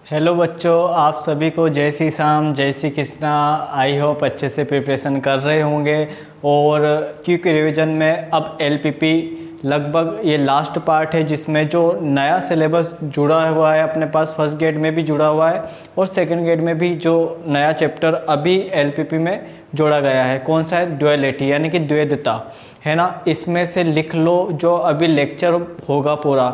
Hello बच्चों, आप सभी को जय श्री श्याम, जय श्री कृष्णा। आई होप अच्छे से प्रिपरेशन कर रहे होंगे। और क्विक रिवीजन में अब एलपीपी लगभग ये लास्ट पार्ट है जिसमें जो नया सिलेबस जुड़ा हुआ है अपने पास, फर्स्ट ग्रेड में भी जुड़ा हुआ है और सेकंड ग्रेड में भी जो नया चैप्टर अभी एलपीपी में जोड़ा गया है। कौन सा है? ड्युअलिटी यानी कि द्वैधता, है ना। इसमें से लिख लो जो अभी लेक्चर होगा पूरा,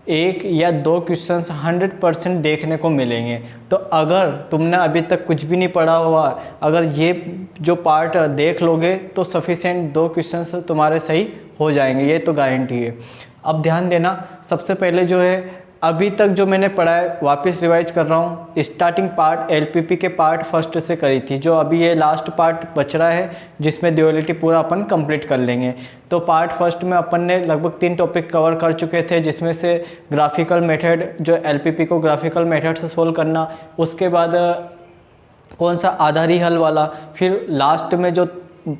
एक या दो क्वेश्चंस 100% देखने को मिलेंगे। तो अगर तुमने अभी तक कुछ भी नहीं पढ़ा हुआ, अगर ये जो पार्ट देख लोगे तो सफिशिएंट दो क्वेश्चंस तुम्हारे सही हो जाएंगे, ये तो गारंटी है। अब ध्यान देना, सबसे पहले जो है अभी तक जो मैंने पढ़ा है वापस रिवाइज कर रहा हूँ। स्टार्टिंग पार्ट एलपीपी के पार्ट फर्स्ट से करी थी, जो अभी ये लास्ट पार्ट बच रहा है जिसमें ड्युअलिटी पूरा अपन कंप्लीट कर लेंगे। तो पार्ट फर्स्ट में अपन ने लगभग 3 टॉपिक कवर कर चुके थे, जिसमें से ग्राफिकल मेथड, जो एलपीपी को ग्राफिकल मेथड से सोल्व करना, उसके बाद कौन सा आधारी हल वाला, फिर लास्ट में जो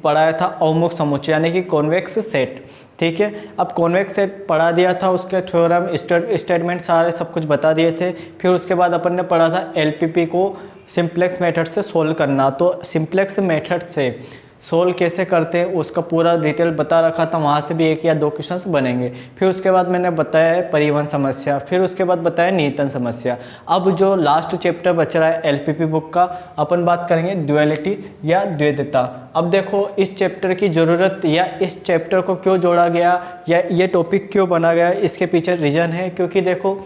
पढ़ाया था अवमुख समुच्चय यानी कि कॉन्वेक्स सेट। ठीक है, अब कॉन्वेक्स सेट पढ़ा दिया था, उसके थ्योरम स्टेटमेंट सारे सब कुछ बता दिए थे। फिर उसके बाद अपन ने पढ़ा था एलपीपी को सिंप्लेक्स मेथड से सोल्व करना। तो सिंप्लेक्स मेथड से सोल्व कैसे करते हैं उसका पूरा डिटेल बता रखा था, वहाँ से भी 1 या 2 क्वेश्चंस बनेंगे। फिर उसके बाद मैंने बताया है परिवहन समस्या, फिर उसके बाद बताया नियतन समस्या। अब जो लास्ट चैप्टर बच रहा है एलपीपी बुक का, अपन बात करेंगे ड्युअलिटी या द्वैधता। अब देखो इस चैप्टर की ज़रूरत या इस चैप्टर को क्यों जोड़ा गया या ये टॉपिक क्यों बना गया, इसके पीछे रीज़न है। क्योंकि देखो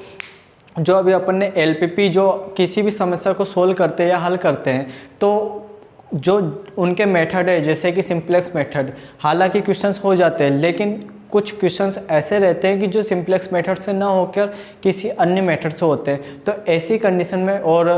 जो अभी अपन ने एलपीपी जो किसी भी समस्या को सोल्व करते हैं या हल करते हैं, तो जो उनके मेथड है जैसे कि सिंप्लेक्स मेथड, हालांकि क्वेश्चंस हो जाते हैं लेकिन कुछ क्वेश्चंस ऐसे रहते हैं कि जो सिंप्लेक्स मेथड से ना होकर किसी अन्य मेथड से होते हैं। तो ऐसी कंडीशन में और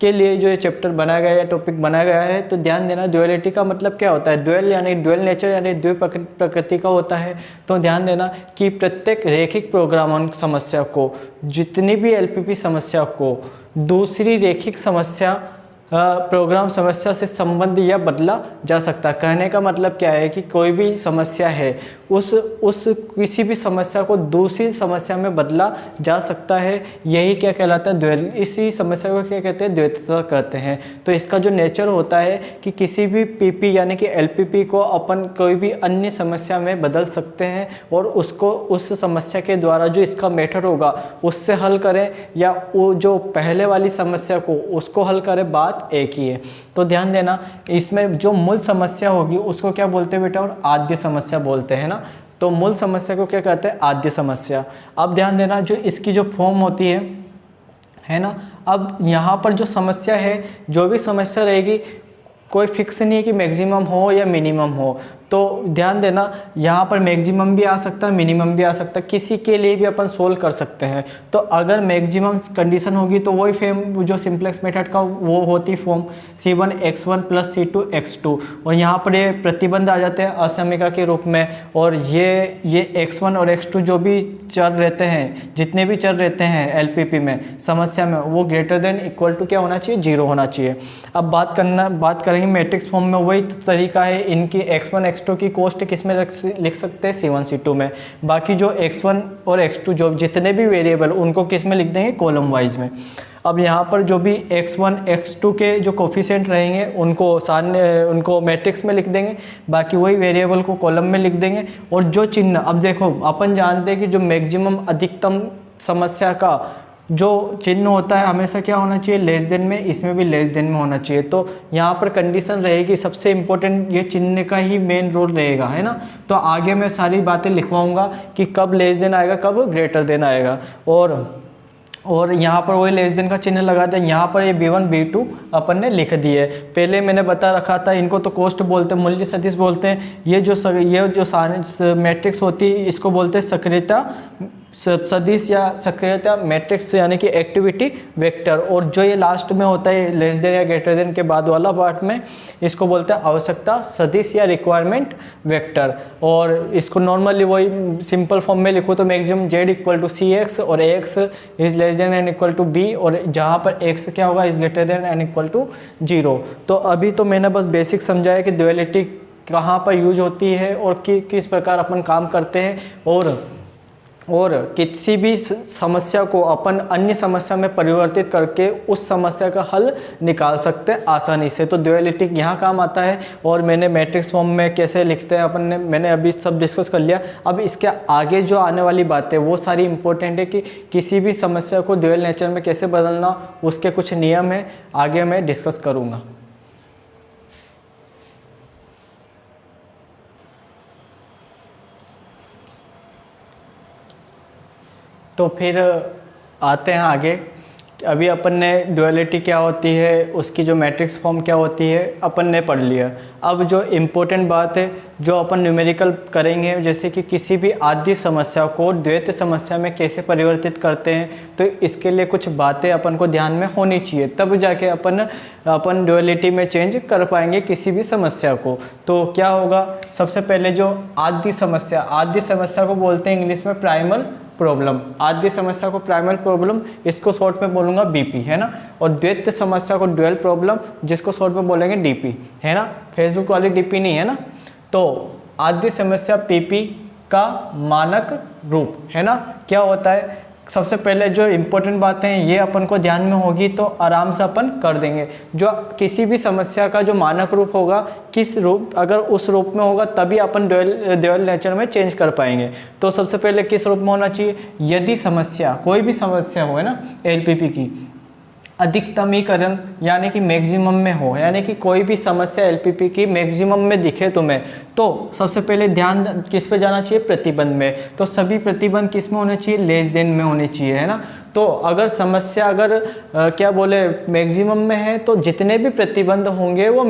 के लिए जो ये चैप्टर बनाया गया है, टॉपिक बनाया गया है। तो ध्यान देना, ड्युअलिटी का मतलब क्या होता है? ड्युअल यानी ड्युअल नेचर यानी द्वि प्रकृति का होता है। तो ध्यान देना कि प्रत्येक रैखिक प्रोग्रामन समस्या को, जितनी भी एलपीपी समस्या को दूसरी रैखिक समस्या प्रोग्राम समस्या से संबंध या बदला जा सकता है। कहने का मतलब क्या है कि कोई भी समस्या है उस किसी भी समस्या को दूसरी समस्या में बदला जा सकता है। यही क्या कहलाता है? द्वैध। इसी समस्या को क्या कहते हैं? द्वैधता कहते हैं। तो इसका जो नेचर होता है कि किसी भी पीपी यानी कि एलपीपी को अपन कोई भी अन्य समस्या में बदल सकते हैं और उसको उस समस्या के द्वारा जो इसका मेथड होगा उससे हल करें, या वो जो पहले वाली समस्या को उसको हल करें, बात एक ही है। तो ध्यान देना, इसमें जो मूल समस्या होगी उसको क्या बोलते हैं बेटा? और आद्य समस्या बोलते हैं ना। तो मूल समस्या को क्या कहते हैं? आद्य समस्या। अब ध्यान देना, जो इसकी जो फॉर्म होती है ना। अब यहाँ पर जो समस्या है, जो भी समस्या रहेगी कोई फिक्स नहीं है कि मैक्सिमम हो या मिनिमम हो। तो ध्यान देना, यहाँ पर मैक्सिमम भी आ सकता है, मिनिमम भी आ सकता है, किसी के लिए भी अपन सोल्व कर सकते हैं। तो अगर मैक्सिमम कंडीशन होगी तो वही फॉर्म जो सिंप्लेक्स मेथड का वो होती form C1 x1 + C2 x2। और यहाँ पर ये प्रतिबंध आ जाते हैं असमिका के रूप में। और ये x1 और x2 जो भी चर रहते हैं, जितने भी चर रहते हैं एलपीपी में समस्या में, वो > क्या होना चाहिए? 0 होना चाहिए। अब बात करेंगे मैट्रिक्स फॉर्म में, वही तरीका है। इनकी x1 x2 की कोष्ट किस में लिख सकते हैं? C1 C2 में। बाकी जो x1 और x2 जो जितने भी वेरिएबल उनको किस में लिख देंगे? कॉलम वाइज में। अब यहाँ पर जो भी x1 x2 के जो कोफिशिएंट रहेंगे उनको मैट्रिक्स में लिख देंगे, बाकी वही वेरिएबल को कॉलम में लिख देंगे। और जो चिन्ह, अब देखो अपन जानते हैं कि जो मैक्सिमम अधिकतम समस्या का जो चिन्ह होता है हमेशा क्या होना चाहिए? लेस देन में। इसमें भी लेस देन में होना चाहिए। तो यहाँ पर कंडीशन रहेगी, सबसे इम्पोर्टेंट ये चिन्ह का ही मेन रोल रहेगा, है ना। तो आगे मैं सारी बातें लिखवाऊंगा कि कब लेस देन आएगा, कब ग्रेटर देन आएगा। और यहाँ पर वही लेस देन का चिन्ह लगा दें। यहाँ पर ये B1 B2 अपन ने लिख दिए। पहले मैंने बता रखा था, इनको तो कोष्ट बोलते हैं, मूल्य सदिश बोलते हैं। ये जो मैट्रिक्स होती है इसको बोलते हैं सक्रियता सदिश या सक्रियता मैट्रिक्स यानी कि एक्टिविटी वेक्टर। और जो ये लास्ट में होता है लेस देन या ग्रेटर देन के बाद वाला पार्ट में, इसको बोलते हैं आवश्यकता सदिश या रिक्वायरमेंट वेक्टर। और इसको नॉर्मली वही सिंपल फॉर्म में लिखो तो मैक्सिमम Z = CX और AX is less than and equal to B, और जहाँ पर X क्या होगा? Is greater than and equal to 0। तो अभी तो मैंने बस बेसिक समझाया कि ड्युअलिटी कहाँ पर यूज होती है और किस प्रकार अपन काम करते हैं। और और किसी भी समस्या को अपन अन्य समस्या में परिवर्तित करके उस समस्या का हल निकाल सकते हैं आसानी से। तो ड्यूअलिटी यहाँ काम आता है। और मैंने मैट्रिक्स फॉर्म में कैसे लिखते हैं अपन ने, मैंने अभी सब डिस्कस कर लिया। अब इसके आगे जो आने वाली बातें वो सारी इंपॉर्टेंट है कि किसी भी समस्या को ड्यूअल नेचर में कैसे बदलना, उसके कुछ नियम है, आगे मैं डिस्कस करूँगा। तो फिर आते हैं आगे। अभी अपन ने ड्यूअलिटी क्या होती है, उसकी जो मैट्रिक्स फॉर्म क्या होती है अपन ने पढ़ लिया। अब जो इम्पोर्टेंट बात है जो अपन न्यूमेरिकल करेंगे, जैसे कि किसी भी आद्य समस्या को द्वैत समस्या में कैसे परिवर्तित करते हैं, तो इसके लिए कुछ बातें अपन को ध्यान में होनी चाहिए, तब जाके अपन ड्यूअलिटी में चेंज कर पाएंगे किसी भी समस्या को। तो क्या होगा, सबसे पहले जो आद्य समस्या को बोलते हैं इंग्लिश में प्राइमल प्रॉब्लम। आद्य समस्या को प्राइमल प्रॉब्लम, इसको शॉर्ट में बोलूँगा बीपी, है ना। और द्वैत समस्या को ड्यूअल प्रॉब्लम, जिसको शॉर्ट में बोलेंगे डीपी, है ना। फेसबुक वाली डीपी नहीं है ना। तो आद्य समस्या पीपी का मानक रूप, है ना। क्या होता है, सबसे पहले जो इम्पोर्टेंट बातें हैं ये अपन को ध्यान में होगी तो आराम से अपन कर देंगे। जो किसी भी समस्या का जो मानक रूप होगा, किस रूप, अगर उस रूप में होगा तभी अपन ड्यूअल नेचर में चेंज कर पाएंगे। तो सबसे पहले किस रूप में होना चाहिए, यदि समस्या, कोई भी समस्या हो, है ना, एलपीपी की अधिकतमीकरण यानी कि मैक्सिमम में हो, यानी कि कोई भी समस्या एलपीपी की मैक्सिमम में दिखे तुम्हें, तो सबसे पहले ध्यान किस पे जाना चाहिए, प्रतिबंध में। तो सभी प्रतिबंध किस में होने चाहिए, लेस देन में होने चाहिए, है ना। तो अगर समस्या क्या बोले मैक्सिमम में है तो जितने भी प्रतिबंध होंगे वो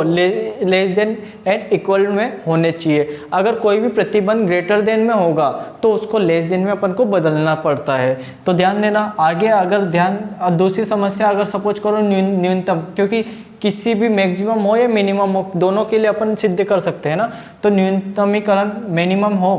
लेस देन एंड इक्वल में होने चाहिए। अगर कोई भी प्रतिबंध ग्रेटर देन में होगा तो उसको लेस देन में अपन को बदलना पड़ता है। तो ध्यान देना। आगे अगर दूसरी समस्या अगर सपोज करो न्यूनतम, क्योंकि किसी भी मैक्सिमम हो या मिनिमम हो, दोनों के लिए अपन सिद्ध कर सकते हैं ना। तो न्यूनतमीकरण मिनिमम हो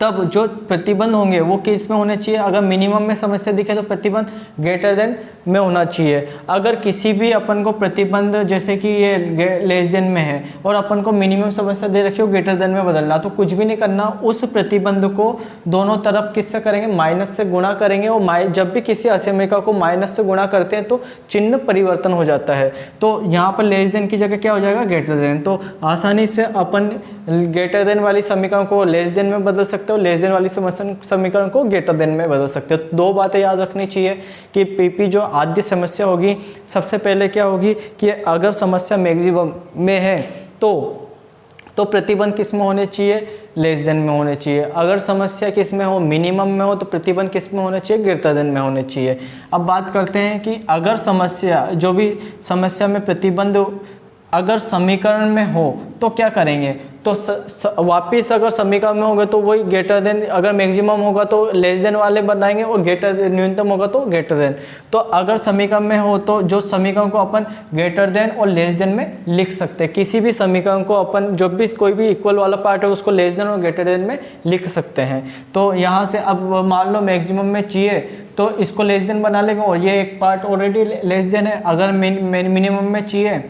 तब जो प्रतिबंध होंगे वो किस में होने चाहिए, अगर मिनिमम में समस्या दिखे तो प्रतिबंध ग्रेटर देन में होना चाहिए। अगर किसी भी अपन को प्रतिबंध जैसे कि ये लेस देन में है और अपन को मिनिमम समस्या दे रखी हो ग्रेटर देन में बदलना, तो कुछ भी नहीं करना, उस प्रतिबंध को दोनों तरफ किससे करेंगे, माइनस से गुणा करेंगे। और जब भी किसी असमीका को माइनस से गुणा करते हैं तो चिन्ह परिवर्तन हो जाता है। तो यहाँ पर लेस देन की जगह क्या हो जाएगा, ग्रेटर देन। तो आसानी से अपन ग्रेटर देन वाली समीकरण को लेस देन में बदल सकते हो, लेस देन वाली समीकरण को ग्रेटर देन में बदल सकते हो। दो बातें याद रखनी चाहिए कि पीपी जो आद्य समस्या होगी, सबसे पहले क्या होगी कि अगर समस्या मैक्सिमम में है तो प्रतिबंध किस में होने चाहिए, लेस देन में होने चाहिए। अगर समस्या किस में हो, मिनिमम में हो, तो प्रतिबंध किस में होने चाहिए, ग्रेटर देन में होने चाहिए। अब बात करते हैं कि अगर समस्या, जो भी समस्या में प्रतिबंध अगर समीकरण में हो तो क्या करेंगे, तो वापिस अगर समीकरण में होगा तो वही ग्रेटर देन, अगर मैक्सिमम होगा तो लेस देन वाले बनाएंगे और न्यूनतम होगा तो ग्रेटर देन। तो अगर समीकरण में हो तो जो समीकरण को अपन ग्रेटर देन और लेस देन में लिख सकते हैं। किसी भी समीकरण को अपन जो भी कोई भी इक्वल वाला पार्ट है उसको लेस देन और ग्रेटर देन में लिख सकते हैं। तो यहाँ से अब मान लो मैक्सिमम में चाहिए तो इसको लेस देन बना लेंगे और ये एक पार्ट ऑलरेडी लेस देन है। अगर मिनिमम में चाहिए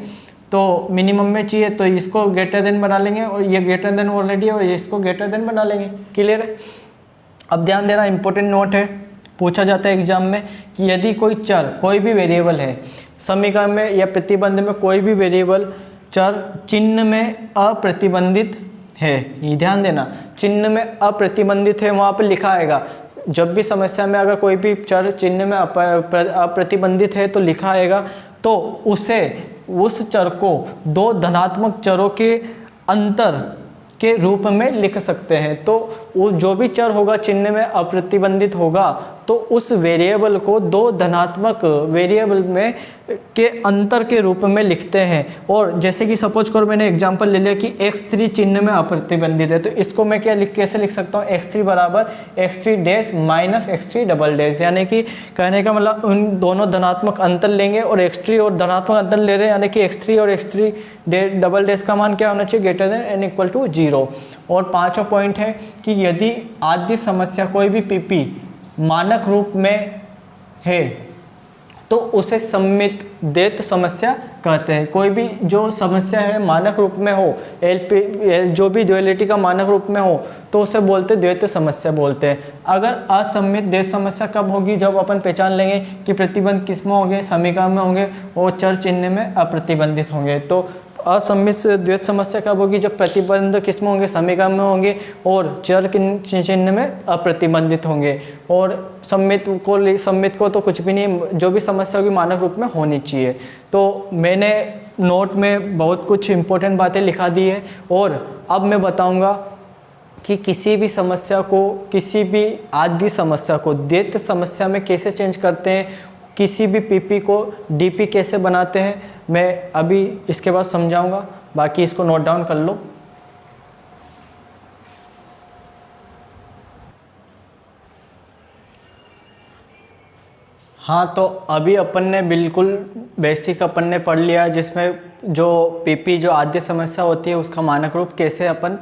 तो मिनिमम में चाहिए तो इसको ग्रेटर देन बना लेंगे और ये ग्रेटर देन ऑलरेडी है और इसको ग्रेटर देन बना लेंगे। क्लियर है। अब ध्यान देना, इंपॉर्टेंट नोट है, पूछा जाता है एग्जाम में कि यदि कोई चर, कोई भी वेरिएबल है समीकरण में या प्रतिबंध में, कोई भी वेरिएबल चर चिन्ह में अप्रतिबंधित है, ये ध्यान देना, चिन्ह में अप्रतिबंधित है, वहाँ पर लिखा आएगा। जब भी समस्या में अगर कोई भी चर चिन्ह में अप्रतिबंधित है तो लिखा आएगा, तो उस चर को दो धनात्मक चरों के अंतर के रूप में लिख सकते हैं। तो वो जो भी चर होगा चिन्ह में अप्रतिबंधित होगा तो उस वेरिएबल को दो धनात्मक वेरिएबल में के अंतर के रूप में लिखते हैं। और जैसे कि सपोज करो मैंने एग्जांपल ले लिया कि x3 चिन्ह में अप्रतिबंधित है, तो इसको मैं कैसे लिख सकता हूँ, x3 बराबर x3 dash minus x3 double dash, यानी कि कहने का मतलब उन दोनों धनात्मक अंतर लेंगे और x3 और धनात्मक अंतर ले रहे हैं, यानी कि x3 और x3 डबल डैश का मान क्या होना चाहिए, greater than and equal to 0। और पांचवा पॉइंट है कि यदि आद्य समस्या कोई भी पीपी मानक रूप में है तो उसे सममित द्वैत समस्या कहते हैं। कोई भी जो समस्या है मानक रूप में हो, जो भी ड्युअलिटी का मानक रूप में हो, तो उसे बोलते द्वैत समस्या बोलते हैं। अगर असममित द्वैत समस्या कब होगी? जब अपन पहचान लेंगे कि प्रतिबंध किस में होंगे, समीकरण में होंगे और चर चिन्ह में अप्रतिबंधित होंगे। तो असममित द्वैत समस्या कब होगी? जब प्रतिबंध किस में होंगे, समीकरण में होंगे और चर चिन्ह में अप्रतिबंधित होंगे। और सममित को तो कुछ भी नहीं, जो भी समस्या होगी मानक रूप में होनी चाहिए। तो मैंने नोट में बहुत कुछ इंपॉर्टेंट बातें लिखा दी है और अब मैं बताऊंगा कि किसी भी समस्या को, किसी भी आद्य समस्या को द्वैत समस्या में कैसे चेंज करते हैं, किसी भी पीपी को डीपी कैसे बनाते हैं, मैं अभी इसके बाद समझाऊंगा। बाकी इसको नोट डाउन कर लो। हाँ, तो अभी अपन ने बिल्कुल बेसिक अपन ने पढ़ लिया, जिसमें जो पीपी जो आद्य समस्या होती है उसका मानक रूप कैसे अपन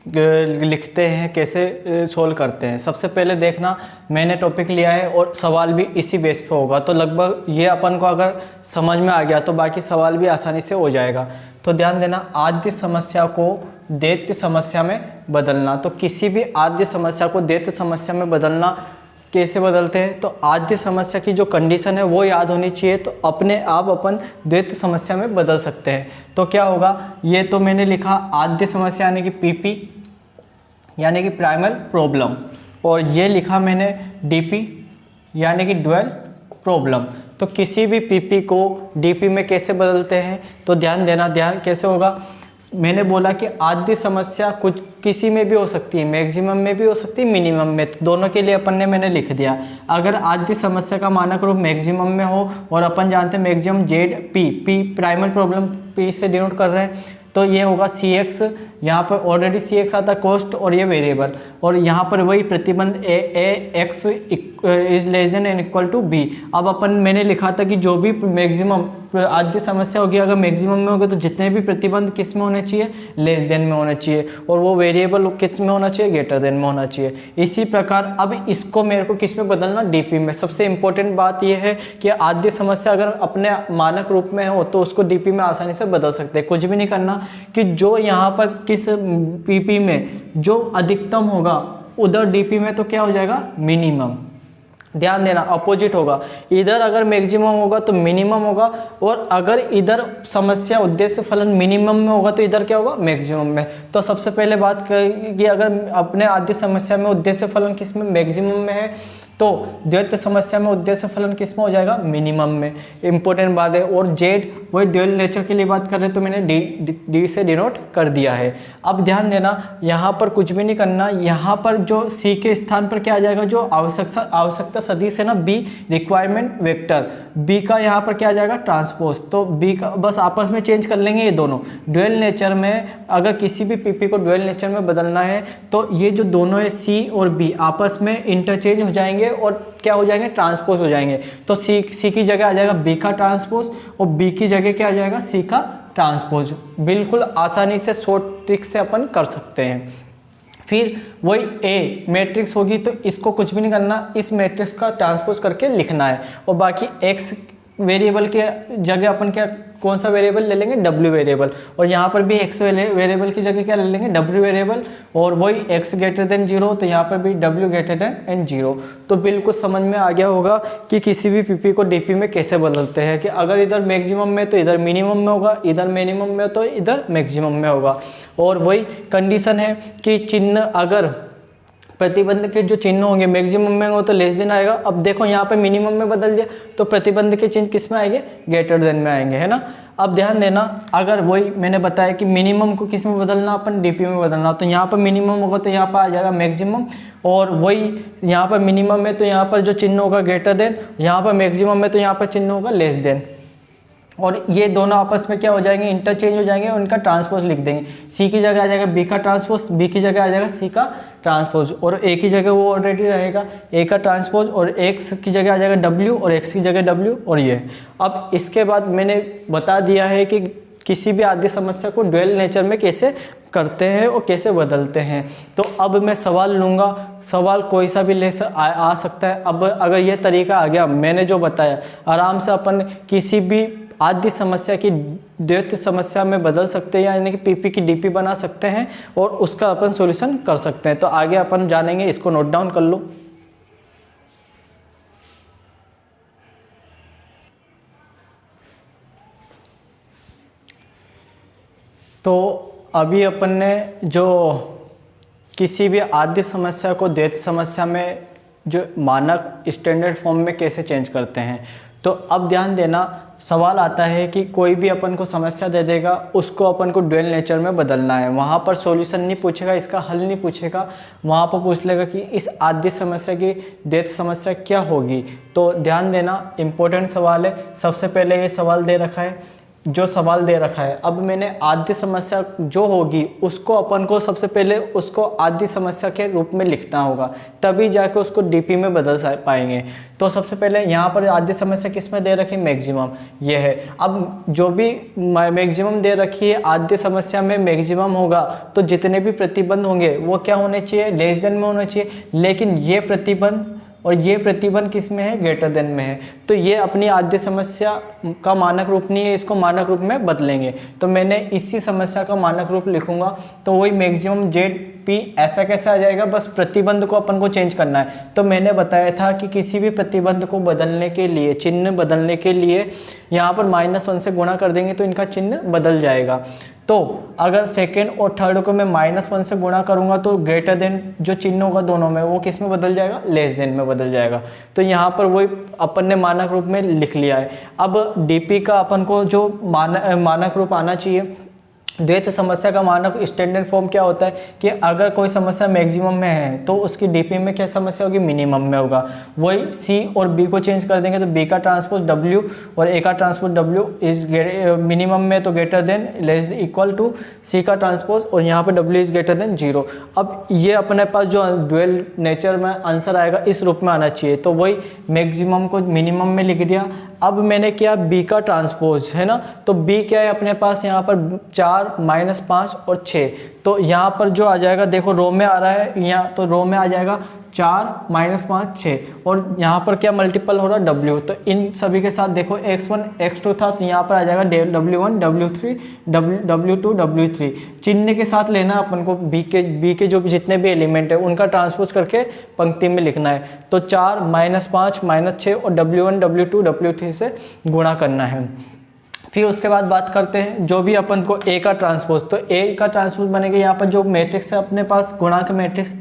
लिखते हैं, कैसे सोल्व करते हैं। सबसे पहले देखना, मैंने टॉपिक लिया है और सवाल भी इसी बेस पे होगा, तो लगभग ये अपन को अगर समझ में आ गया तो बाकी सवाल भी आसानी से हो जाएगा। तो ध्यान देना, आद्य समस्या को द्वैत समस्या में बदलना। तो किसी भी आद्य समस्या को द्वैत समस्या में बदलना कैसे बदलते हैं? तो आद्य समस्या की जो कंडीशन है वो याद होनी चाहिए, तो अपने आप अपन द्वैत समस्या में बदल सकते हैं। तो क्या होगा, ये तो मैंने लिखा आद्य समस्या यानी कि पीपी यानी कि प्राइमल प्रॉब्लम, और ये लिखा मैंने डीपी यानी कि ड्यूअल प्रॉब्लम। तो किसी भी पीपी को डीपी में कैसे बदलते हैं? तो ध्यान देना, ध्यान कैसे होगा, मैंने बोला कि आद्य समस्या कुछ किसी में भी हो सकती है, मैक्सिमम में भी हो सकती है, मिनिमम में, तो दोनों के लिए अपन ने मैंने लिख दिया। अगर आद्य समस्या का मानक रूप मैक्सिमम में हो, और अपन जानते हैं maximum Z P primal problem P से डिनोट कर रहे हैं, तो ये होगा सी एक्स, यहाँ पर ऑलरेडी सी एक्स आता है कॉस्ट, और ये वेरिएबल, और यहाँ पर वही प्रतिबंध a x is less than and equal to b. अब अपन मैंने लिखा था कि जो भी मैक्सिमम आद्य समस्या होगी, अगर मैक्सिमम में होगा तो जितने भी प्रतिबंध किस में होने चाहिए, लेस देन में होना चाहिए, और वो वेरिएबल किस में होना चाहिए, ग्रेटर देन में होना चाहिए। इसी प्रकार अब इसको मेरे को किस में बदलना, डीपी में। सबसे इंपॉर्टेंट बात यह है कि आद्य समस्या अगर अपने मानक रूप में हो तो उसको डीपी में आसानी से बदल सकते हैं। कुछ भी नहीं करना कि जो यहाँ पर किस पीपी में जो अधिकतम होगा उधर डीपी में तो क्या हो जाएगा, मिनिमम। ध्यान देना, अपोजिट होगा, इधर अगर मैक्सिमम होगा तो मिनिमम होगा, और अगर इधर समस्या उद्देश्य फलन मिनिमम में होगा तो इधर क्या होगा, मैक्सिमम में। तो सबसे पहले बात कि अगर अपने आद्य समस्या में उद्देश्य फलन किस में, मैक्सिमम में है, तो द्वैत समस्या में उद्देश्य फलन किस में हो जाएगा, मिनिमम में। इंपॉर्टेंट बात है। और जेड वही ड्यूअल नेचर के लिए बात कर रहे हैं, तो मैंने डी से डिनोट कर दिया है। अब ध्यान देना, यहाँ पर कुछ भी नहीं करना, यहाँ पर जो सी के स्थान पर क्या आ जाएगा, जो आवश्यकता सदिश है ना, बी रिक्वायरमेंट वेक्टर, बी का यहाँ पर क्या आ जाएगा, ट्रांसपोज। तो बी का बस आपस में चेंज कर लेंगे ये दोनों। ड्यूअल नेचर में अगर किसी भी पीपी को ड्यूअल नेचर में बदलना है तो ये जो दोनों है सी और बी आपस में इंटरचेंज हो जाएंगे और क्या हो जाएंगे, ट्रांसपोज हो जाएंगे। तो सी की जगह आ जाएगा बी का ट्रांसपोज, और बी की जगह क्या आ जाएगा, सी का ट्रांसपोज। बिल्कुल आसानी से शॉर्ट ट्रिक से अपन कर सकते हैं। फिर वही ए मैट्रिक्स होगी, तो इसको कुछ भी नहीं करना, इस मैट्रिक्स का ट्रांसपोज करके लिखना है, और बाकी एक्स वेरिएबल के जगह अपन क्या, कौन सा वेरिएबल ले लेंगे, डब्ल्यू वेरिएबल, और यहाँ पर भी एक्स वेरिएबल की जगह क्या ले लेंगे, डब्ल्यू वेरिएबल, और वही एक्स ग्रेटर देन 0, तो यहाँ पर भी डब्ल्यू ग्रेटर देन 0। तो बिल्कुल समझ में आ गया होगा कि किसी भी पीपी को डीपी में कैसे बदलते हैं, कि अगर इधर मैक्सिमम में तो इधर मिनिमम में होगा, इधर मिनिमम में तो इधर मैक्सिमम में होगा। और वही कंडीशन है कि चिन्ह अगर प्रतिबंध के जो चिन्ह होंगे मैक्सिमम में हो तो लेस देन आएगा। अब देखो यहाँ पे मिनिमम में बदल दिया तो प्रतिबंध के चिन्ह किस में आएंगे, ग्रेटर देन में आएंगे, है ना। अब ध्यान देना, अगर वही मैंने बताया कि मिनिमम को किस में बदलना, अपन डीपी में बदलना, तो यहाँ पर मिनिमम होगा तो यहाँ पर आ जाएगा मैक्सिमम, और वही यहाँ पर मिनिमम में तो यहाँ पर जो चिन्ह होगा ग्रेटर देन, यहाँ पर मैक्सिमम में तो यहाँ पर चिन्ह होगा लेस देन, और ये दोनों आपस में क्या हो जाएंगे, इंटरचेंज हो जाएंगे, और उनका ट्रांसपोज लिख देंगे। सी की जगह आ जाएगा बी का ट्रांसपोज, बी की जगह आ जाएगा सी का ट्रांसपोज, और ए की जगह वो ऑलरेडी रहेगा ए का ट्रांसपोज, और एक्स की जगह आ जाएगा डब्ल्यू, और एक्स की जगह डब्ल्यू, और ये। अब इसके बाद मैंने बता दिया है कि किसी भी आद्य समस्या को ड्यूअल नेचर में कैसे करते हैं और कैसे बदलते हैं। तो अब मैं सवाल लूँगा, सवाल कोई सा भी आ सकता है। अब अगर ये तरीका आ गया मैंने जो बताया, आराम से अपन किसी भी आद्य समस्या की द्वैत समस्या में बदल सकते हैं, यानी कि पीपी की डीपी बना सकते हैं और उसका अपन सॉल्यूशन कर सकते हैं। तो आगे अपन जानेंगे, इसको नोट डाउन कर लो। तो अभी अपन ने जो किसी भी आद्य समस्या को द्वैत समस्या में जो मानक स्टैंडर्ड फॉर्म में कैसे चेंज करते हैं, तो अब ध्यान देना, सवाल आता है कि कोई भी अपन को समस्या दे देगा, उसको अपन को ड्यूअल नेचर में बदलना है। वहाँ पर सॉल्यूशन नहीं पूछेगा, इसका हल नहीं पूछेगा, वहाँ पर पूछ लेगा कि इस आद्य समस्या की द्वैत समस्या क्या होगी। तो ध्यान देना, इम्पोर्टेंट सवाल है। सबसे पहले ये सवाल दे रखा है, जो सवाल दे रखा है, अब मैंने आद्य समस्या जो होगी उसको अपन को सबसे पहले उसको आद्य समस्या के रूप में लिखना होगा, तभी जाके उसको डीपी में बदल पाएंगे। तो सबसे पहले यहाँ पर आद्य समस्या किस में दे रखी, मैक्सिमम, ये है। अब जो भी मैक्सिमम दे रखी है आद्य समस्या में मैक्सिमम होगा, तो जितने भी प्रतिबंध होंगे वो क्या होने चाहिए, लेस देन में होने चाहिए। लेकिन ये प्रतिबंध और ये प्रतिबंध किस में है, ग्रेटर देन में है। तो ये अपनी आद्य समस्या का मानक रूप नहीं है, इसको मानक रूप में बदलेंगे। तो मैंने इसी समस्या का मानक रूप लिखूंगा, तो वही मैक्सिमम जेड पी ऐसा कैसे आ जाएगा, बस प्रतिबंध को अपन को चेंज करना है। तो मैंने बताया था कि किसी भी प्रतिबंध को बदलने के लिए, चिन्ह बदलने के लिए यहाँ पर -1 से गुणा कर देंगे तो इनका चिन्ह बदल जाएगा। तो अगर सेकेंड और थर्ड को मैं -1 से गुणा करूंगा तो ग्रेटर देन जो चिन्ह होगा दोनों में, वो किस में बदल जाएगा, लेस देन में बदल जाएगा। तो यहाँ पर वही अपन ने मानक रूप में लिख लिया है। अब डीपी का अपन को जो मानक रूप आना चाहिए, द्वैत समस्या का मानक स्टैंडर्ड फॉर्म क्या होता है कि अगर कोई समस्या मैक्सिमम में है तो उसकी डीपी में क्या समस्या होगी, मिनिमम में होगा। वही सी और बी को चेंज कर देंगे तो बी का ट्रांसपोज डब्ल्यू और ए का ट्रांसपोज डब्ल्यू इज मिनिमम में तो greater than less equal to C का ट्रांसपोज, और यहाँ पे डब्ल्यू इज ग्रेटर देन 0। अब ये अपने पास जो ड्यूअल नेचर में आंसर आएगा इस रूप में आना चाहिए। तो वही मैक्सिमम को मिनिमम में लिख दिया। अब मैंने किया बी का ट्रांसपोज, है ना, तो बी क्या है अपने पास यहाँ पर 4, -5 और 6। तो यहाँ पर जो आ जाएगा, देखो रो में आ रहा है यहाँ, तो रो में आ जाएगा 4, -5, 6, और यहाँ पर क्या मल्टीपल हो रहा है, W। तो इन सभी के साथ देखो x1 x2 था, तो यहाँ पर आ जाएगा W1 W3 W2 W3। चिन्ह के साथ लेना अपन को, बी के जो जितने भी एलिमेंट है उनका ट्रांसपोज करके पंक्ति में लिखना है। तो 4, -5, -6 और W1 W2 W3 से गुणा करना है। फिर उसके बाद बात करते हैं जो भी अपन को ए का ट्रांसपोज, तो ए का ट्रांसपोज बनेगा यहाँ पर जो मैट्रिक्स है अपने पास, गुणांक मैट्रिक्स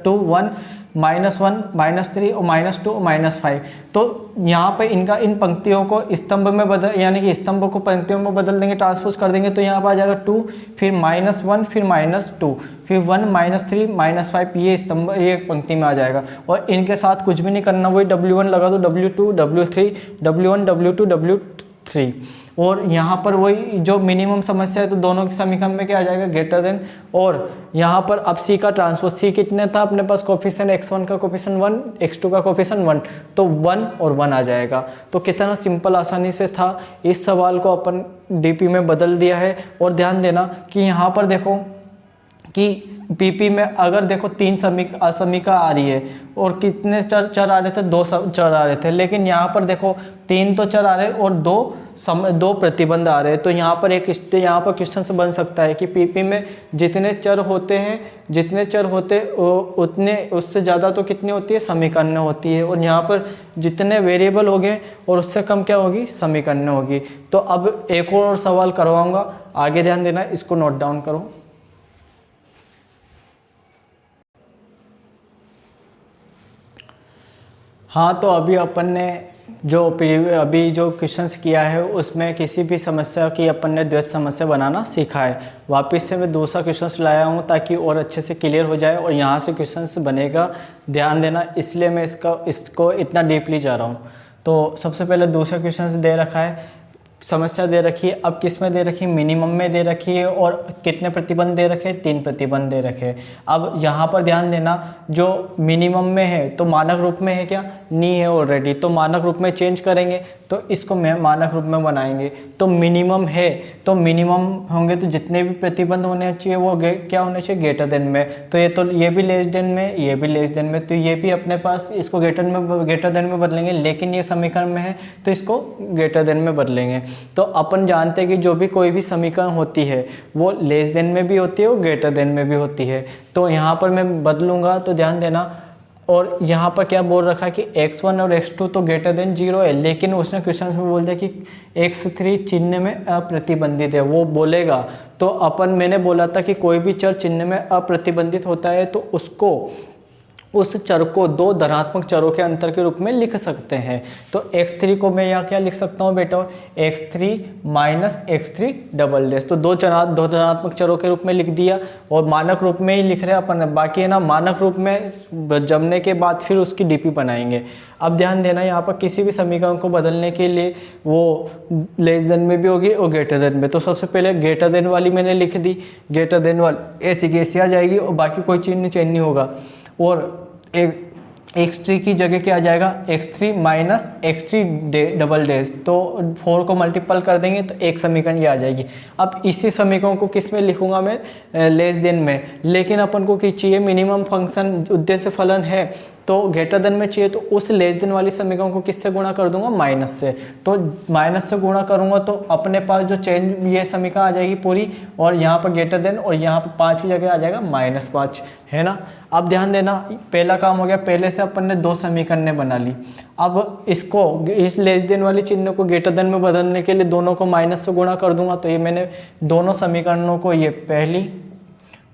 2, 1, -1, -3 और -2 और -5। तो यहाँ पे इनका इन पंक्तियों को स्तंभ में बदल, यानी कि स्तंभ को पंक्तियों में बदल देंगे, ट्रांसपोज कर देंगे। तो यहाँ पर आ जाएगा 2, फिर -1, फिर -2, फिर 1, -3, -5, ये स्तंभ ये पंक्ति में आ जाएगा। और इनके साथ कुछ भी नहीं करना, वही W1 लगा दो, W2 W3 W1 W2 W3। और यहाँ पर वही जो मिनिमम समस्या है, तो दोनों के समीकरण में क्या आ जाएगा, ग्रेटर देन। और यहाँ पर अब सी का ट्रांसपोज, सी कितने था अपने पास, कोफिशिएंट x1 का कोफिशिएंट 1, x2 का कोफिशिएंट 1, तो 1 और 1 आ जाएगा। तो कितना सिंपल आसानी से था, इस सवाल को अपन डीपी में बदल दिया है। और ध्यान देना कि यहाँ पर देखो कि पीपी में अगर देखो 3 समीका आ रही है और कितने चर आ रहे थे, 2 चर आ रहे थे, लेकिन यहाँ पर देखो 3 तो चर आ रहे और 2 प्रतिबंध आ रहे हैं। तो यहाँ पर यहाँ पर क्वेश्चन से बन सकता है कि पीपी में जितने चर होते उतने उससे ज़्यादा तो कितनी होती है, समीकरण होती है। और यहाँ पर जितने वेरिएबल हो गए और उससे कम क्या होगी, समीकरण होगी। तो अब एक और सवाल करवाऊंगा, आगे ध्यान देना, इसको नोट डाउन करो। हाँ, तो अभी अपन ने अभी जो क्वेश्चंस किया है उसमें किसी भी समस्या की अपन ने द्वैत समस्या बनाना सीखा है। वापस से मैं दूसरा क्वेश्चंस लाया हूँ ताकि और अच्छे से क्लियर हो जाए और यहाँ से क्वेश्चंस बनेगा, ध्यान देना, इसलिए मैं इसको इतना डीपली जा रहा हूँ। तो सबसे पहले दूसरा क्वेश्चंस दे रखा है, समस्या दे रखी है। अब किस में दे रखी है, मिनिमम में दे रखी है। और कितने प्रतिबंध दे रखे हैं, 3 प्रतिबंध दे रखे हैं। अब यहाँ पर ध्यान देना, जो मिनिमम में है तो मानक रूप में है क्या, नहीं है ऑलरेडी, तो मानक रूप में चेंज करेंगे। तो इसको मैं मानक रूप में बनाएंगे। तो मिनिमम है, तो मिनिमम होंगे तो जितने भी प्रतिबंध होने चाहिए वो क्या होने चाहिए, ग्रेटर देन में। तो ये भी लेस देन में, ये भी लेस देन में, तो ये भी अपने पास इसको ग्रेटर देन में बदलेंगे, लेकिन ये समीकरण में है तो इसको ग्रेटर देन में बदलेंगे। तो अपन जानते हैं कि जो भी कोई भी समीकरण होती है वो लेस देन में भी होती है और ग्रेटर देन में भी होती है। तो यहाँ पर मैं बदलूंगा तो ध्यान देना, और यहाँ पर क्या बोल रखा है कि x1 और x2 तो ग्रेटर देन 0 है, लेकिन उसने क्वेश्चन में बोल दिया कि x3 चिन्ह में अप्रतिबंधित है, वो बोलेगा। तो मैंने बोला था कि कोई भी चर चिन्ह में अप्रतिबंधित होता है तो उसको, उस चर को दो धनात्मक चरों के अंतर के रूप में लिख सकते हैं। तो x3 को मैं यहाँ क्या लिख सकता हूँ बेटा, x3 minus x3 double dash, तो दो धनात्मक चरों के रूप में लिख दिया, और मानक रूप में ही लिख रहे हैं अपन, बाकी है ना मानक रूप में जमने के बाद फिर उसकी डीपी बनाएंगे। अब ध्यान देना, यहाँ पर किसी भी समीकरण को बदलने के लिए वो लेस देन में भी होगी और ग्रेटर देन में। तो सबसे पहले ग्रेटर देन वाली मैंने लिख दी, ग्रेटर देन वाली ऐसी की ऐसी आ जाएगी और बाकी कोई चिन्ह चेंज नहीं होगा, और x3 की जगह क्या आ जाएगा, x3 minus x3 double dash, तो 4 को मल्टीपल कर देंगे तो एक समीकरण ये आ जाएगी। अब इसी समीकरण को किस में लिखूंगा मैं, लेस देन में, लेकिन अपन को क्या चाहिए, मिनिमम फंक्शन उद्देश्य फलन है तो ग्रेटर देन में चाहिए, तो उस लेस देन वाली समीकरण को किससे गुणा कर दूंगा, माइनस से। तो माइनस से गुणा करूंगा तो अपने पास जो चेंज ये समीकरण आ जाएगी पूरी, और यहाँ पर ग्रेटर देन और यहाँ पर 5 की जगह आ जाएगा -5, है ना। अब ध्यान देना, पहला काम हो गया, पहले से अपन ने दो समीकरणें बना ली। अब इसको, इस लेस देन वाली चिन्ह को ग्रेटर देन में बदलने के लिए दोनों को माइनस से गुणा कर दूंगा। तो ये मैंने दोनों समीकरणों को, ये पहली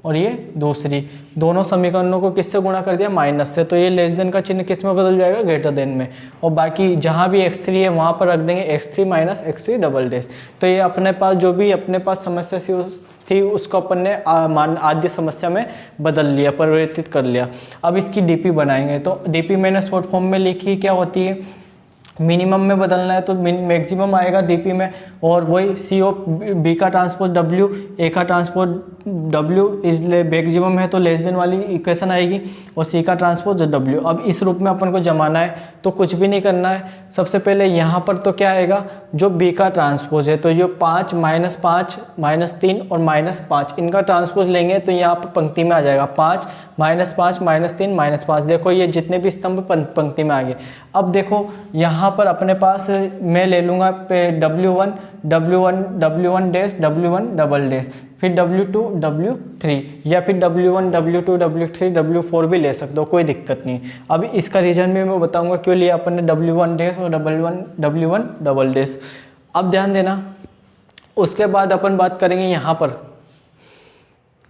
और ये दूसरी, दोनों समीकरणों को किससे गुणा कर दिया, माइनस से। तो ये लेस देन का चिन्ह किस में बदल जाएगा, ग्रेटर देन में, और बाकी जहाँ भी x3 है वहाँ पर रख देंगे x3 minus x3 double dash. तो ये अपने पास जो भी अपने पास समस्या थी उसको अपन ने आद्य समस्या में बदल लिया, परिवर्तित कर लिया। अब इसकी डीपी बनाएंगे। तो डीपी मैंने शॉर्ट फॉर्म में लिखी, क्या होती है, मिनिमम में बदलना है तो मैक्सिमम आएगा डीपी में, और वही सी ऑफ बी का ट्रांसपोज डब्ल्यू, ए का ट्रांसपोज डब्ल्यू, इसलिए मैक्सिमम है तो लेस देन वाली इक्वेशन आएगी, और सी का ट्रांसपोज डब्ल्यू। अब इस रूप में अपन को जमाना है तो कुछ भी नहीं करना है। सबसे पहले यहाँ पर तो क्या आएगा, जो बी का ट्रांसपोज है, तो जो 5 -5 -3 और -5 इनका ट्रांसपोज लेंगे तो यहाँ पर पंक्ति में आ जाएगा 5 -5 -3 -5। देखो ये जितने भी स्तंभ पंक्ति में आ गए। अब देखो यहाँ पर अपने पास मैं ले लूँगा W1 dash W1 double dash, फिर W2 W3, या फिर W1 W2 W3 W4 भी ले सकते हो, कोई दिक्कत नहीं। अब इसका रीजन भी मैं बताऊंगा क्यों लिया अपन ने W1 डैश और W1 डबल डैश। अब ध्यान देना, उसके बाद अपन बात करेंगे यहाँ पर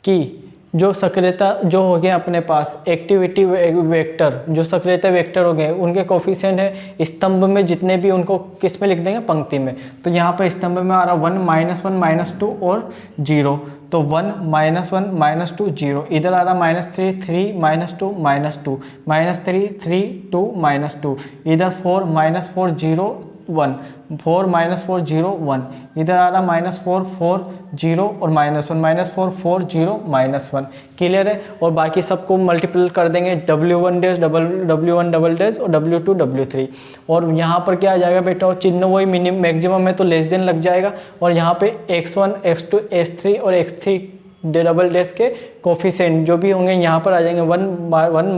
कि जो सक्रियता जो हो गए अपने पास एक्टिविटी वेक्टर, जो सक्रियता वेक्टर हो गए उनके कोफिशिएंट है स्तंभ में जितने भी, उनको किस में लिख देंगे, पंक्ति में। तो यहाँ पर स्तंभ में आ रहा 1 -1 -2 और 0, तो 1 -1 -2 0, इधर आ रहा -3 3 -2 -2 -3 3 2 -2, इधर 4 -4 0 1 4 -4 0 1, इधर आ रहा -4 4 0 और -1 -4 4 0 -1। क्लियर है। और बाकी सबको मल्टीपल कर देंगे, W1 dash W1 double dash और W2 W3, और यहाँ पर क्या आ जाएगा बेटा, और चिन्ह वही मिनिमम मैक्सिमम है तो लेस देन लग जाएगा, और यहाँ पे x1 x2 x3 और x3 डबल डैश के कोफिशिएंट जो भी होंगे यहाँ पर आ जाएंगे 1 1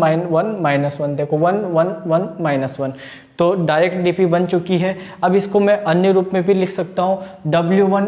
-1। देखो 1 1 1 -1, तो डायरेक्ट डीपी बन चुकी है। अब इसको मैं अन्य रूप में भी लिख सकता हूँ, W1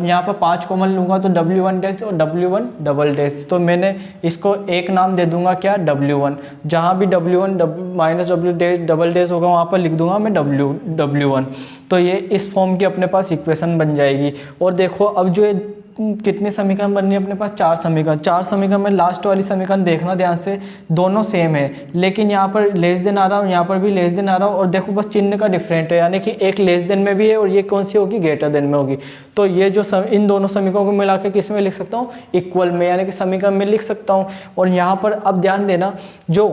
यहाँ पर 5 कॉमन लूँगा तो W1 डैश और W1 डबल डैश, तो मैंने इसको एक नाम दे दूंगा क्या, W1। जहाँ भी W1 minus W dash double dash होगा वहाँ पर लिख दूंगा मैं W1। तो ये इस फॉर्म की अपने पास इक्वेशन बन जाएगी। और देखो अब जो कितने समीकरण बननी है अपने पास, 4 समीकरण। 4 समीकरण में लास्ट वाली समीकरण देखना ध्यान से, दोनों सेम है, लेकिन यहाँ पर लेस देन आ रहा है, यहाँ पर भी लेस देन आ रहा है, और देखो बस चिन्ह का डिफरेंट है, यानी कि एक लेस देन में भी है और ये कौन सी होगी, ग्रेटर देन में होगी। तो ये जो इन दोनों समीकरणों को मिला के किस में लिख सकता हूँ, इक्वल में, यानी कि समीकरण में लिख सकता हूँ। और यहाँ पर अब ध्यान देना, जो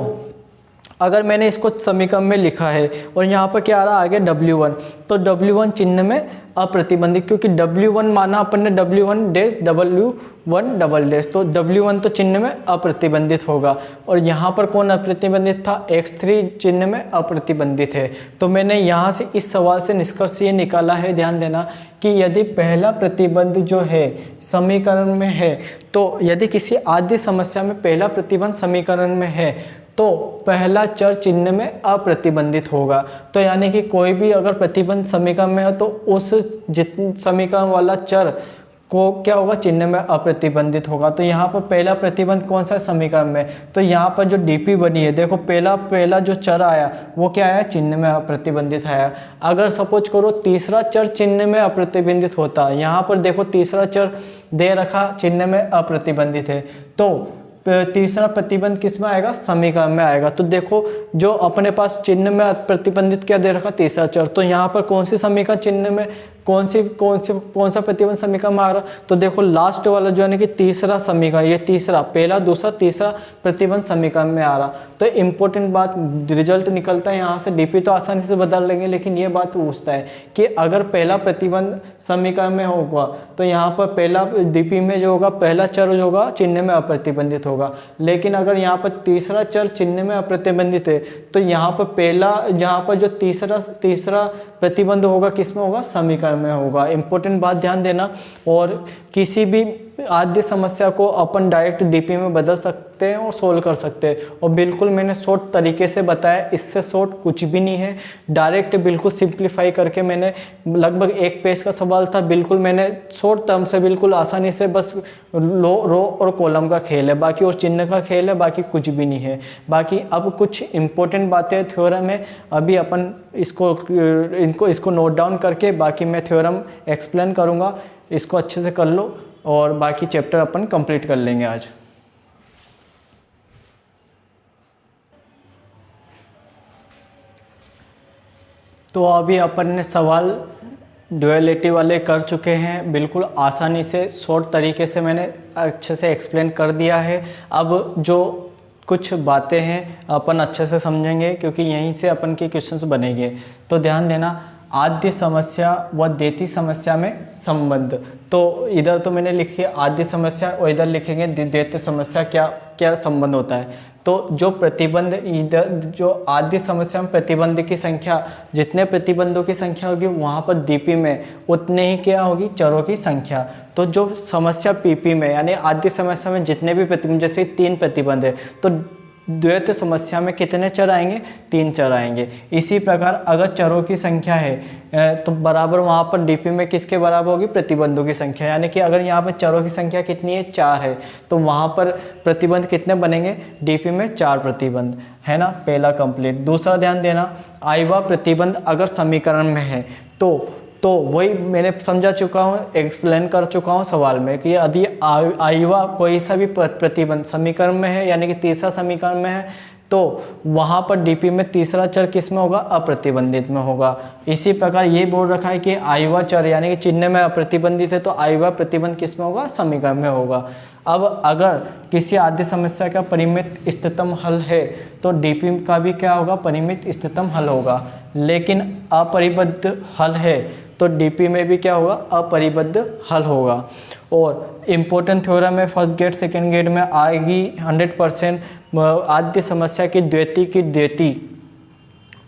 अगर मैंने इसको समीकरण में लिखा है और यहाँ पर क्या आ रहा है आगे W1, तो W1 चिन्ह में अप्रतिबंधित, क्योंकि W1 माना अपन ने W1 dash W1 double dash, तो W1 तो चिन्ह में अप्रतिबंधित होगा। और यहाँ पर कौन अप्रतिबंधित था, X3 चिन्ह में अप्रतिबंधित है। तो मैंने यहाँ से इस सवाल से निष्कर्ष ये निकाला है, ध्यान देना, कि यदि पहला प्रतिबंध जो है समीकरण में है, तो यदि किसी आद्य समस्या में पहला प्रतिबंध समीकरण में है तो पहला चर चिन्ह में अप्रतिबंधित होगा। तो यानी कि कोई भी अगर प्रतिबंध समीकरण में है तो उस समीकरण वाला चर को क्या होगा, चिन्ह में अप्रतिबंधित होगा। तो यहाँ पर पहला प्रतिबंध कौन सा समीकरण में, तो यहाँ पर जो डीपी बनी है, देखो पहला जो चर आया वो क्या आया, चिन्ह में अप्रतिबंधित आया। अगर सपोज करो तीसरा चर चिन्ह में अप्रतिबंधित होता, यहाँ पर देखो तीसरा चर दे रखा चिन्ह में अप्रतिबंधित है, तो तीसरा प्रतिबंध किस में आएगा, समीकरण में आएगा। तो देखो जो अपने पास चिन्ह में प्रतिबंधित क्या दे रखा, तीसरा चर, तो यहाँ पर कौन सी समीकरण चिन्ह में कौन सा प्रतिबंध समीकरण में आ रहा, तो देखो लास्ट वाला जो है कि तीसरा समीकरण, ये तीसरा, पहला दूसरा तीसरा प्रतिबंध समीकरण में आ रहा। तो इम्पोर्टेंट बात रिजल्ट निकलता है यहाँ से, डीपी तो आसानी से बदल लेंगे, लेकिन ये बात पूछता है कि अगर पहला प्रतिबंध समीकरण में होगा तो यहाँ पर पहला डीपी में जो होगा पहला चर जो होगा चिन्ह में अप्रतिबंधित होगा। लेकिन अगर यहाँ पर तीसरा चर चिन्ह में अप्रतिबंधित है तो यहाँ पर जो तीसरा प्रतिबंध होगा किस में होगा, समीकरण में होगा। इंपॉर्टेंट बात ध्यान देना। और किसी भी आद्य समस्या को अपन डायरेक्ट डीपी में बदल सकते हैं और सोल्व कर सकते हैं, और बिल्कुल मैंने शॉर्ट तरीके से बताया, इससे शॉर्ट कुछ भी नहीं है। डायरेक्ट बिल्कुल सिंप्लीफाई करके मैंने, लगभग एक पेज का सवाल था, बिल्कुल मैंने शॉर्ट टर्म से बिल्कुल आसानी से, बस रो और कॉलम का खेल है बाकी, और चिन्ह का खेल है बाकी, कुछ भी नहीं है। बाकी अब कुछ इंपॉर्टेंट बातें थ्योरम है, अभी अपन इसको नोट डाउन करके बाकी मैं थ्योरम एक्सप्लेन करूँगा, इसको अच्छे से कर लो और बाकी चैप्टर अपन कंप्लीट कर लेंगे आज। तो अभी अपन ने सवाल ड्यूअलिटी वाले कर चुके हैं, बिल्कुल आसानी से शॉर्ट तरीके से मैंने अच्छे से एक्सप्लेन कर दिया है। अब जो कुछ बातें हैं अपन अच्छे से समझेंगे, क्योंकि यहीं से अपन के क्वेश्चंस बनेंगे। तो ध्यान देना, आद्य समस्या व द्वितीय समस्या में संबंध, तो इधर तो मैंने लिखी है आद्य समस्या और इधर लिखेंगे द्वितीय समस्या, क्या संबंध होता है। तो जो प्रतिबंध, इधर जो आद्य समस्या में प्रतिबंध की संख्या, जितने प्रतिबंधों की संख्या होगी वहाँ पर डीपी में उतने ही क्या होगी, चरों की संख्या। तो जो समस्या पीपी में, यानी आद्य समस्या में जितने भी प्रतिबंध, जैसे 3 प्रतिबंध है, तो द्वैत समस्या में कितने चर आएंगे, 3 चर आएंगे। इसी प्रकार अगर चरों की संख्या है तो बराबर वहाँ पर डीपी में किसके बराबर होगी, प्रतिबंधों की संख्या। यानी कि अगर यहाँ पर चरों की संख्या कितनी है, 4 है, तो वहाँ पर प्रतिबंध कितने बनेंगे, डीपी में 4 प्रतिबंध, है ना। पहला कंप्लीट। दूसरा ध्यान देना, आइवा प्रतिबंध अगर समीकरण में है तो वही मैंने समझा चुका हूँ, एक्सप्लेन कर चुका हूँ सवाल में, कि यदि आइवा कोई सा भी प्रतिबंध समीकरण में है, यानी कि तीसरा समीकरण में है, तो वहाँ पर डीपी में तीसरा चर किस में होगा, अप्रतिबंधित में होगा। इसी प्रकार ये बोल रखा है कि आइवा चर यानी कि चिन्ह में अप्रतिबंधित है, तो आइवा प्रतिबंध किस में होगा, समीकरण में होगा। अब अगर किसी आद्य समस्या का परिमित इष्टतम हल है तो डीपी का भी क्या होगा, परिमित इष्टतम हल होगा। लेकिन अपरिबद्ध हल है तो डीपी में भी क्या होगा, अपरिबद्ध हल होगा। और इम्पोर्टेंट थ्योरम है, फर्स्ट गेट सेकंड गेट में आएगी 100%। आद्य समस्या की द्वितीय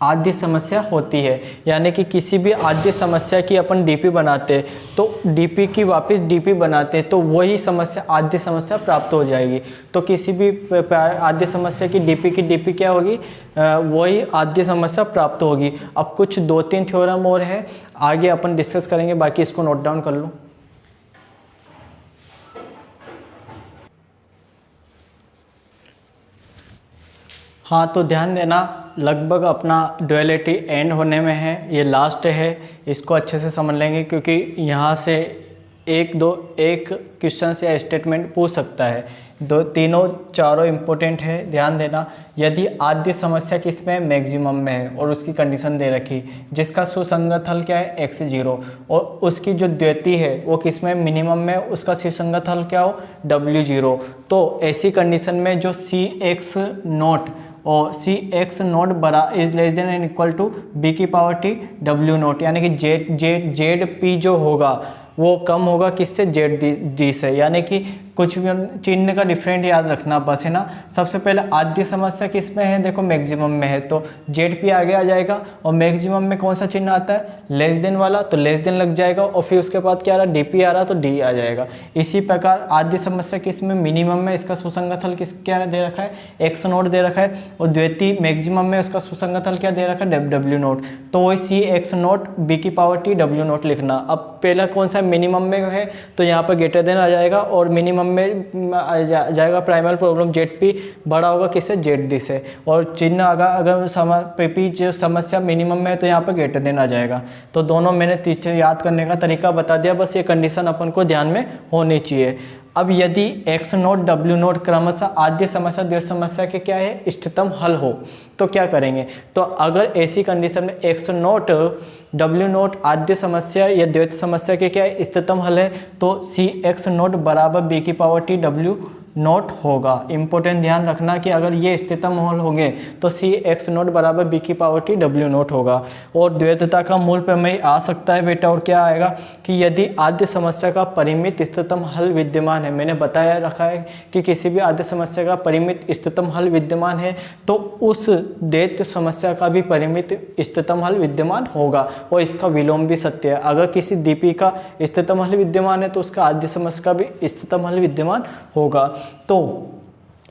आद्य समस्या होती है, यानी कि किसी भी आद्य समस्या की अपन डीपी बनाते तो डीपी की वापस डीपी बनाते तो वही समस्या आद्य समस्या प्राप्त हो जाएगी। तो किसी भी आद्य समस्या की डीपी क्या होगी, वही आद्य समस्या प्राप्त होगी। अब कुछ 2-3 थ्योरम और है, आगे अपन डिस्कस करेंगे, बाकी इसको नोट डाउन कर लो। हाँ, तो ध्यान देना, लगभग अपना ड्यूअलिटी एंड होने में है, ये लास्ट है, इसको अच्छे से समझ लेंगे, क्योंकि यहाँ से एक क्वेश्चन या स्टेटमेंट पूछ सकता है। तीनों चारों इम्पोर्टेंट है, ध्यान देना। यदि आद्य समस्या किसमें, मैक्सिमम में है और उसकी कंडीशन दे रखी, जिसका सुसंगत हल क्या है, x0, और उसकी जो द्वितीय है वो किसमें, मिनिमम में, उसका सुसंगत हल क्या हो, w0। तो ऐसी कंडीशन में जो cx0 और सी एक्स नोट बरा is less than and equal to B की पावर टी डब्ल्यू नोट, यानी कि जेड पी जो होगा वो कम होगा किससे, जेड डी से, यानी कि कुछ भी चिन्ह का डिफरेंट याद रखना बस, है ना। सबसे पहले आद्य समस्या किस में है, देखो मैक्सिमम में है, तो जेड पी आगे आ जाएगा, और मैक्सिमम में कौन सा चिन्ह आता है, लेस देन वाला, तो लेस देन लग जाएगा, और फिर उसके बाद क्या आ रहा है, डीपी आ रहा, तो डी आ जाएगा। इसी प्रकार आद्य समस्या किस में, मिनिमम में, इसका सुसंगत हल किस क्या दे रखा है, एक्स नोट दे रखा है, और द्वितीय मैक्सिमम में उसका सुसंगत हल क्या दे रखा है, डब्ल्यू नोट, तो वही सी एक्स नोट बी की पावर टी डब्ल्यू नोट लिखना। अब पहला कौन सा मिनिमम में है, तो यहाँ पर ग्रेटर देन आ जाएगा, और मिनिमम में आ जाएगा प्राइमरी प्रॉब्लम जेड पी बड़ा होगा किससे, जेड डी से, और चिन्ह अगर पी जो समस्या मिनिमम में है तो यहाँ पर ग्रेटर देन आ जाएगा। तो दोनों मैंने तीसरे याद करने का तरीका बता दिया, बस ये कंडीशन अपन को ध्यान में होनी चाहिए। अब यदि एक्स नोट डब्ल्यू नोट क्रमशः आद्य समस्या द्वैत समस्या के क्या है, इष्टतम हल हो, तो क्या करेंगे, तो अगर ऐसी कंडीशन में एक्स नोट डब्ल्यू नोट आद्य समस्या या द्वैत समस्या के क्या है, इष्टतम हल है, तो सी एक्स नोट बराबर बी की पावर टी डब्ल्यू नोट होगा। इंपॉर्टेंट ध्यान रखना कि अगर ये इष्टतम हल होंगे तो सी एक्स नोट बराबर बी की पावर टी डब्ल्यू नोट होगा। और द्वैतता का मूल प्रमेय आ सकता है बेटा, और क्या आएगा कि यदि आद्य समस्या का परिमित इष्टतम हल विद्यमान है, मैंने बताया रखा है कि किसी भी आद्य समस्या का परिमित इष्टतम हल विद्यमान है तो उस द्वैत समस्या का भी परिमित इष्टतम हल विद्यमान होगा, और इसका विलोम भी सत्य है। अगर किसी डीपी का इष्टतम हल विद्यमान है तो उसका आद्य समस्या का भी इष्टतम हल विद्यमान होगा। तो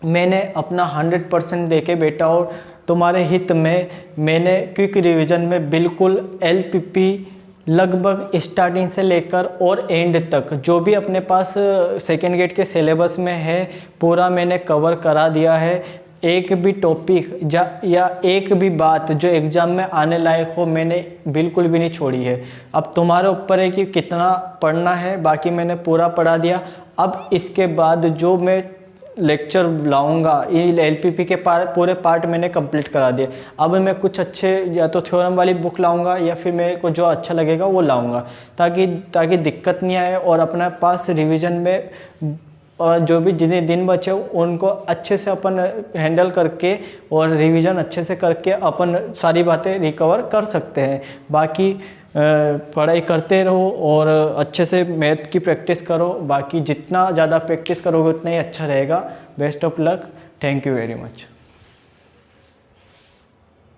मैंने अपना 100% देके बेटा, और तुम्हारे हित में मैंने क्विक रिवीजन में बिल्कुल एलपीपी लगभग स्टार्टिंग से लेकर और एंड तक जो भी अपने पास सेकेंड गेट के सिलेबस में है पूरा मैंने कवर करा दिया है। एक भी टॉपिक या एक भी बात जो एग्ज़ाम में आने लायक हो मैंने बिल्कुल भी नहीं छोड़ी है। अब तुम्हारे ऊपर है कि कितना पढ़ना है, बाकी मैंने पूरा पढ़ा दिया। अब इसके बाद जो मैं लेक्चर लाऊंगा, ये एलपीपी के पूरे पार्ट मैंने कंप्लीट करा दिए। अब मैं कुछ अच्छे या तो थ्योरम वाली बुक लाऊंगा या फिर मेरे को जो अच्छा लगेगा वो लाऊंगा, ताकि दिक्कत नहीं आए, और अपने पास रिवीजन में और जो भी जितने दिन बचे उनको अच्छे से अपन हैंडल करके और रिवीजन अच्छे से करके अपन सारी बातें रिकवर कर सकते हैं। बाकी पढ़ाई करते रहो और अच्छे से मैथ की प्रैक्टिस करो। बाकी जितना ज़्यादा प्रैक्टिस करोगे उतना ही अच्छा रहेगा। Best of luck. Thank you very much.